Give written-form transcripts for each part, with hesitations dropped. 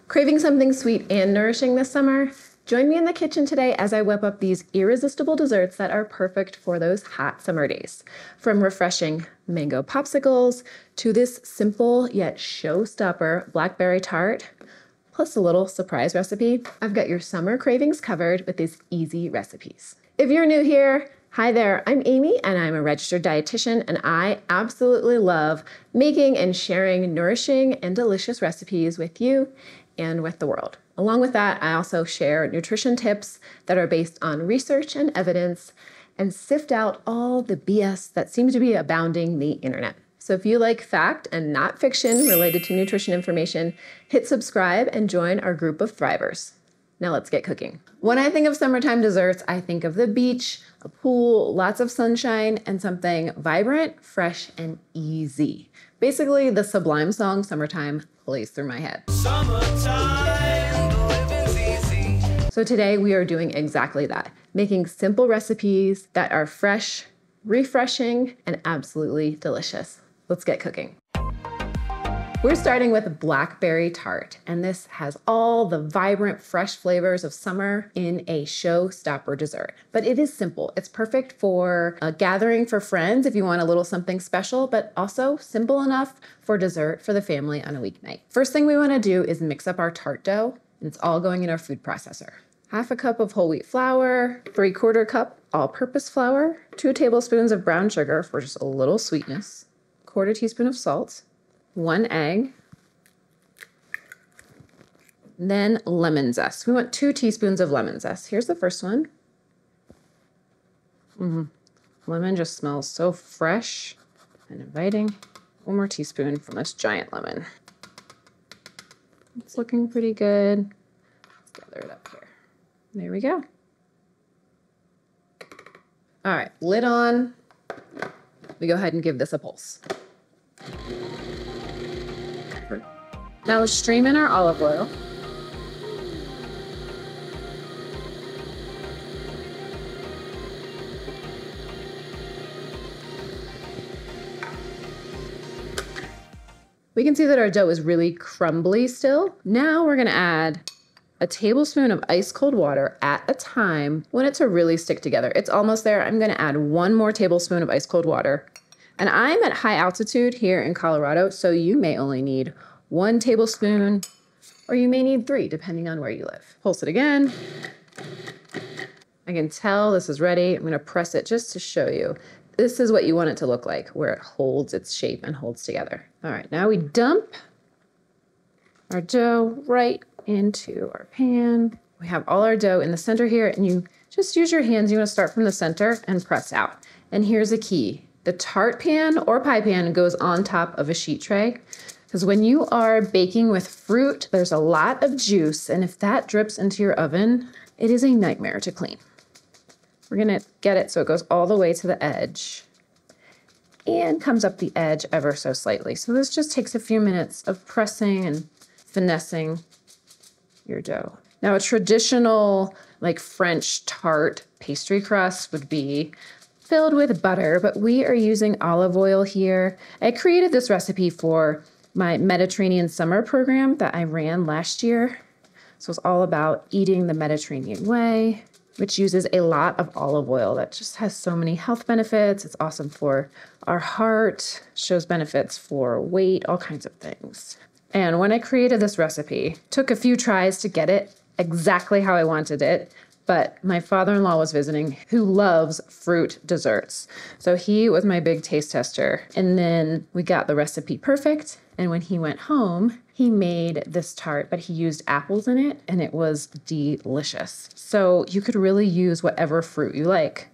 Craving something sweet and nourishing this summer? Join me in the kitchen today as I whip up these irresistible desserts that are perfect for those hot summer days. From refreshing mango popsicles to this simple yet showstopper Blackberry Tart, plus a little surprise recipe, I've got your summer cravings covered with these easy recipes. If you're new here, hi there, I'm Amy and I'm a registered dietitian, and I absolutely love making and sharing nourishing and delicious recipes with you and with the world. Along with that, I also share nutrition tips that are based on research and evidence and sift out all the BS that seems to be abounding the internet. So if you like fact and not fiction related to nutrition information, hit subscribe and join our group of thrivers. Now let's get cooking. When I think of summertime desserts, I think of the beach, a pool, lots of sunshine, and something vibrant, fresh, and easy. Basically, the Sublime song, Summertime, plays through my head. Summertime, the living's easy. So today we are doing exactly that, making simple recipes that are fresh, refreshing, and absolutely delicious. Let's get cooking. We're starting with Blackberry Tart, and this has all the vibrant, fresh flavors of summer in a showstopper dessert. But it is simple. It's perfect for a gathering for friends if you want a little something special, but also simple enough for dessert for the family on a weeknight. First thing we want to do is mix up our tart dough, and it's all going in our food processor. 1/2 cup of whole wheat flour, 3/4 cup all-purpose flour, 2 tablespoons of brown sugar for just a little sweetness, 1/4 teaspoon of salt, 1 egg, then lemon zest. We want 2 teaspoons of lemon zest. Here's the first one. Lemon just smells so fresh and inviting. 1 more teaspoon from this giant lemon. It's looking pretty good. Let's gather it up here. There we go. All right, lid on. We go ahead and give this a pulse. Now let's stream in our olive oil. We can see that our dough is really crumbly still. Now we're gonna add a tablespoon of ice cold water at a time. Want it to really stick together. It's almost there. I'm gonna add 1 more tablespoon of ice cold water. And I'm at high altitude here in Colorado, so you may only need 1 tablespoon, or you may need 3, depending on where you live. Pulse it again. I can tell this is ready. I'm gonna press it just to show you. This is what you want it to look like, where it holds its shape and holds together. All right, now we dump our dough right into our pan. We have all our dough in the center here, and you just use your hands. You wanna start from the center and press out. And here's a key. The tart pan or pie pan goes on top of a sheet tray, because when you are baking with fruit, there's a lot of juice, and if that drips into your oven, it is a nightmare to clean. We're gonna get it so it goes all the way to the edge and comes up the edge ever so slightly. So this just takes a few minutes of pressing and finessing your dough. Now a traditional like French tart pastry crust would be filled with butter, but we are using olive oil here. I created this recipe for my Mediterranean summer program that I ran last year. So it's all about eating the Mediterranean way, which uses a lot of olive oil that just has so many health benefits. It's awesome for our heart, shows benefits for weight, all kinds of things. And when I created this recipe, took a few tries to get it exactly how I wanted it, but my father-in-law was visiting who loves fruit desserts. So he was my big taste tester. And then we got the recipe perfect. And when he went home, he made this tart, but he used apples in it, and it was delicious. So you could really use whatever fruit you like.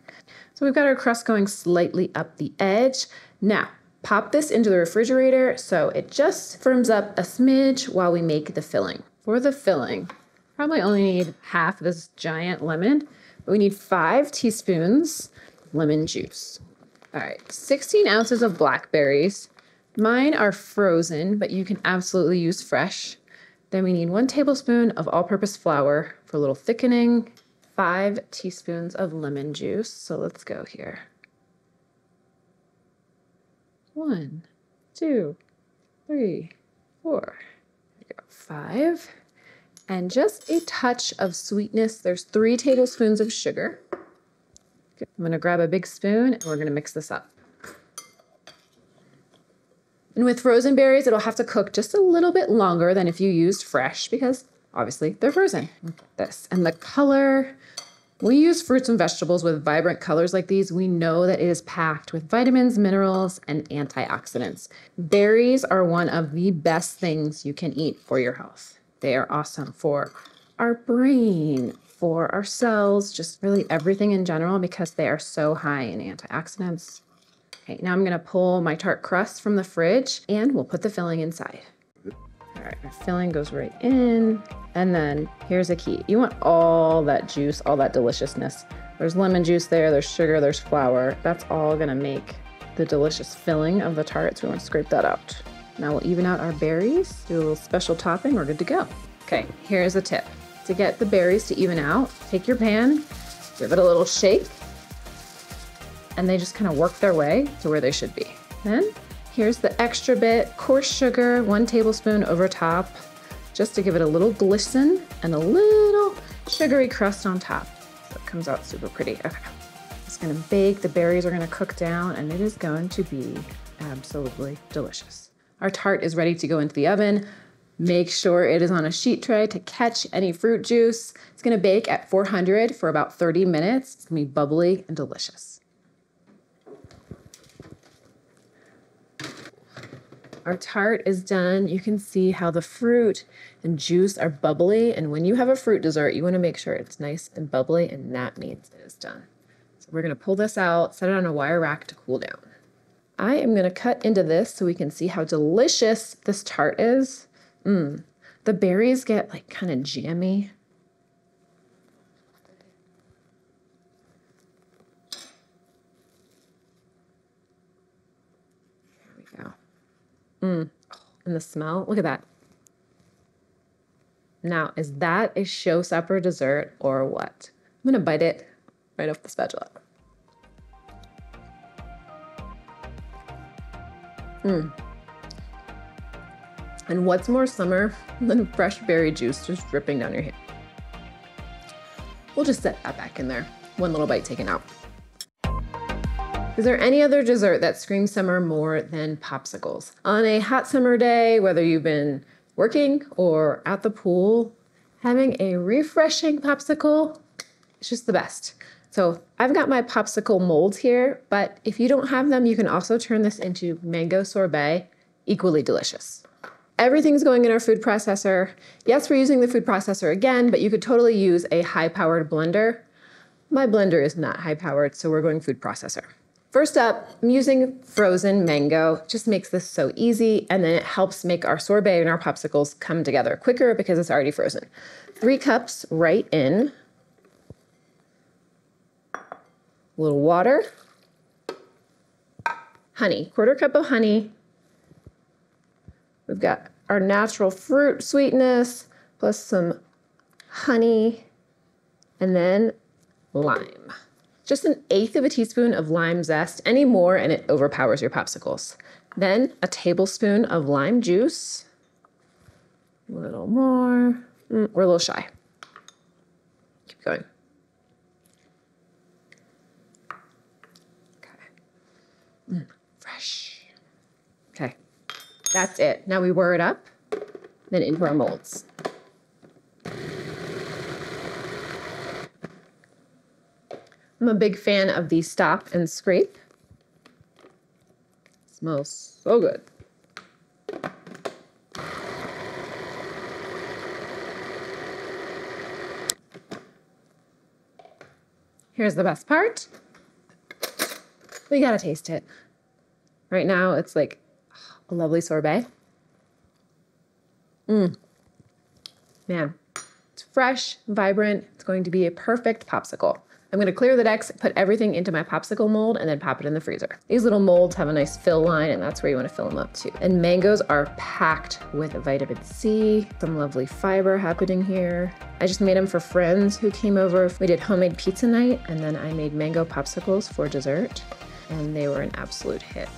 So we've got our crust going slightly up the edge. Now, pop this into the refrigerator so it just firms up a smidge while we make the filling. For the filling, probably only need half this giant lemon, but we need 5 teaspoons lemon juice. All right, 16 ounces of blackberries. Mine are frozen, but you can absolutely use fresh. Then we need 1 tablespoon of all-purpose flour for a little thickening, 5 teaspoons of lemon juice. So let's go here. 1, 2, 3, 4. There we go. 5. and just a touch of sweetness. There's 3 tablespoons of sugar. Okay, I'm gonna grab a big spoon and we're gonna mix this up. And with frozen berries, it'll have to cook just a little bit longer than if you used fresh because obviously they're frozen. Look at this. And the color, we use fruits and vegetables with vibrant colors like these. We know that it is packed with vitamins, minerals, and antioxidants. Berries are one of the best things you can eat for your health. They are awesome for our brain, for our cells, just really everything in general because they are so high in antioxidants. Okay, now I'm gonna pull my tart crust from the fridge and we'll put the filling inside. All right, our filling goes right in. And then here's a key. You want all that juice, all that deliciousness. There's lemon juice there, there's sugar, there's flour. That's all gonna make the delicious filling of the tart. So we wanna scrape that out. Now we'll even out our berries, do a little special topping, we're good to go. Okay, here's a tip. To get the berries to even out, take your pan, give it a little shake, and they just kind of work their way to where they should be. Then here's the extra bit, coarse sugar, 1 tablespoon over top, just to give it a little glisten and a little sugary crust on top. So it comes out super pretty. Okay, it's gonna bake, the berries are gonna cook down, and it is going to be absolutely delicious. Our tart is ready to go into the oven. Make sure it is on a sheet tray to catch any fruit juice. It's gonna bake at 400 for about 30 minutes. It's gonna be bubbly and delicious. Our tart is done. You can see how the fruit and juice are bubbly. And when you have a fruit dessert, you want to make sure it's nice and bubbly, and that means it is done. So we're going to pull this out, set it on a wire rack to cool down. I am going to cut into this so we can see how delicious this tart is. The berries get like kind of jammy. And the smell, look at that. Now, is that a showstopper dessert or what? I'm gonna bite it right off the spatula. And what's more summer than fresh berry juice just dripping down your hand? We'll just set that back in there. 1 little bite taken out. Is there any other dessert that screams summer more than popsicles? On a hot summer day, whether you've been working or at the pool, having a refreshing popsicle is just the best. So I've got my popsicle molds here, but if you don't have them, you can also turn this into mango sorbet, equally delicious. Everything's going in our food processor. Yes, we're using the food processor again, but you could totally use a high-powered blender. My blender is not high-powered, so we're going food processor. First up, I'm using frozen mango. It just makes this so easy, and then it helps make our sorbet and our popsicles come together quicker because it's already frozen. 3 cups right in. A little water. Honey, 1/4 cup of honey. We've got our natural fruit sweetness, plus some honey, and then lime. Just 1/8 of a teaspoon of lime zest, any more and it overpowers your popsicles. Then a tablespoon of lime juice. A little more. We're a little shy. Keep going. Okay. Fresh. Okay. That's it. Now we whir it up, then into our molds. I'm a big fan of the stop and scrape. It smells so good. Here's the best part. We gotta taste it. Right now, it's like a lovely sorbet. Man, it's fresh, vibrant. It's going to be a perfect popsicle. I'm gonna clear the decks, put everything into my popsicle mold, and then pop it in the freezer. These little molds have a nice fill line, and that's where you wanna fill them up too. And mangoes are packed with vitamin C, some lovely fiber happening here. I just made them for friends who came over. We did homemade pizza night, and then I made mango popsicles for dessert, and they were an absolute hit.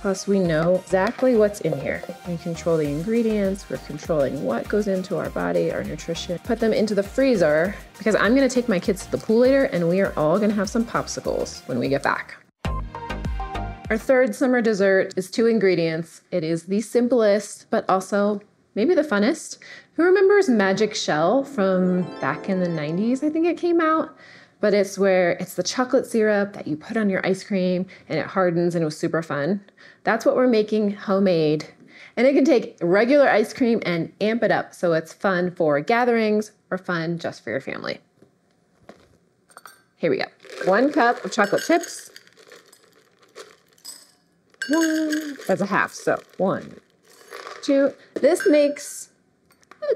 Plus, we know exactly what's in here. We control the ingredients. We're controlling what goes into our body, our nutrition. Put them into the freezer because I'm gonna take my kids to the pool later and we are all gonna have some popsicles when we get back. Our third summer dessert is 2 ingredients. It is the simplest, but also maybe the funnest. Who remembers Magic Shell from back in the 90s? I think it came out. But it's where it's the chocolate syrup that you put on your ice cream and it hardens and it was super fun. That's what we're making homemade. And it can take regular ice cream and amp it up so it's fun for gatherings or fun just for your family. Here we go. 1 cup of chocolate chips. That's a half, so 1, 2. This makes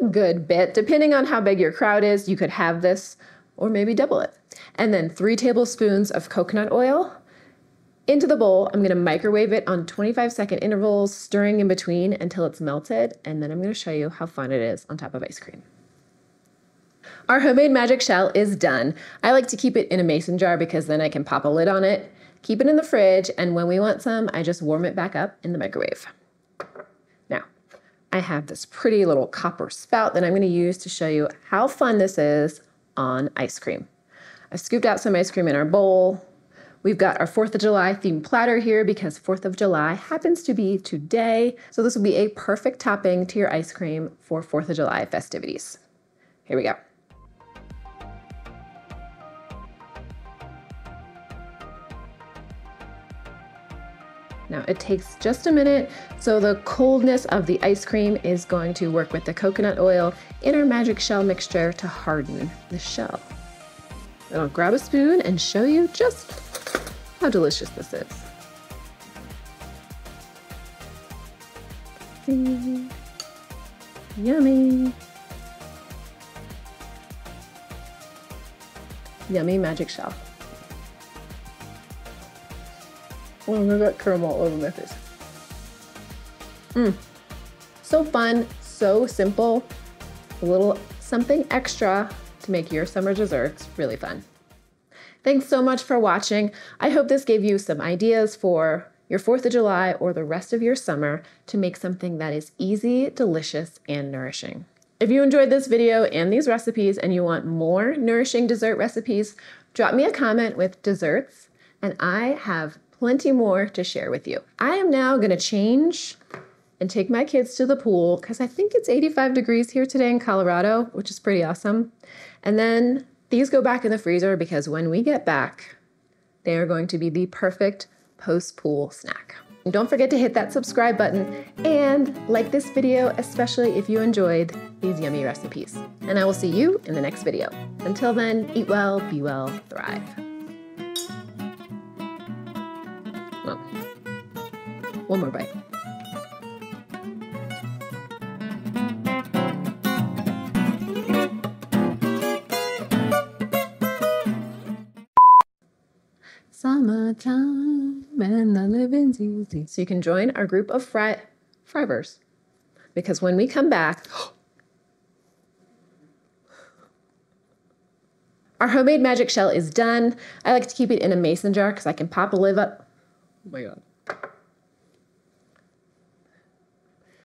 a good bit. Depending on how big your crowd is, you could have this or maybe double it. And then 3 tablespoons of coconut oil into the bowl. I'm gonna microwave it on 25-second intervals, stirring in between until it's melted. And then I'm gonna show you how fun it is on top of ice cream. Our homemade Magic Shell is done. I like to keep it in a mason jar because then I can pop a lid on it, keep it in the fridge, and when we want some, I just warm it back up in the microwave. Now, I have this pretty little copper spout that I'm gonna use to show you how fun this is on ice cream. I scooped out some ice cream in our bowl. We've got our 4th of July themed platter here because 4th of July happens to be today. So this will be a perfect topping to your ice cream for 4th of July festivities. Here we go. Now it takes just a minute, so the coldness of the ice cream is going to work with the coconut oil in our Magic Shell mixture to harden the shell. Then I'll grab a spoon and show you just how delicious this is. Yummy. Yummy Magic Shell. Oh, I got caramel all over my face. So fun, so simple, a little something extra to make your summer desserts really fun. Thanks so much for watching. I hope this gave you some ideas for your 4th of July or the rest of your summer to make something that is easy, delicious, and nourishing. If you enjoyed this video and these recipes and you want more nourishing dessert recipes, drop me a comment with desserts, and I have plenty more to share with you. I am now gonna change and take my kids to the pool because I think it's 85 degrees here today in Colorado, which is pretty awesome. And then these go back in the freezer because when we get back, they are going to be the perfect post-pool snack. And don't forget to hit that subscribe button and like this video, especially if you enjoyed these yummy recipes. And I will see you in the next video. Until then, eat well, be well, thrive. Well, one more bite. Summertime and the living's easy. So you can join our group of frivers because when we come back, our homemade Magic Shell is done. I like to keep it in a mason jar because I can pop a lid up. Oh my God.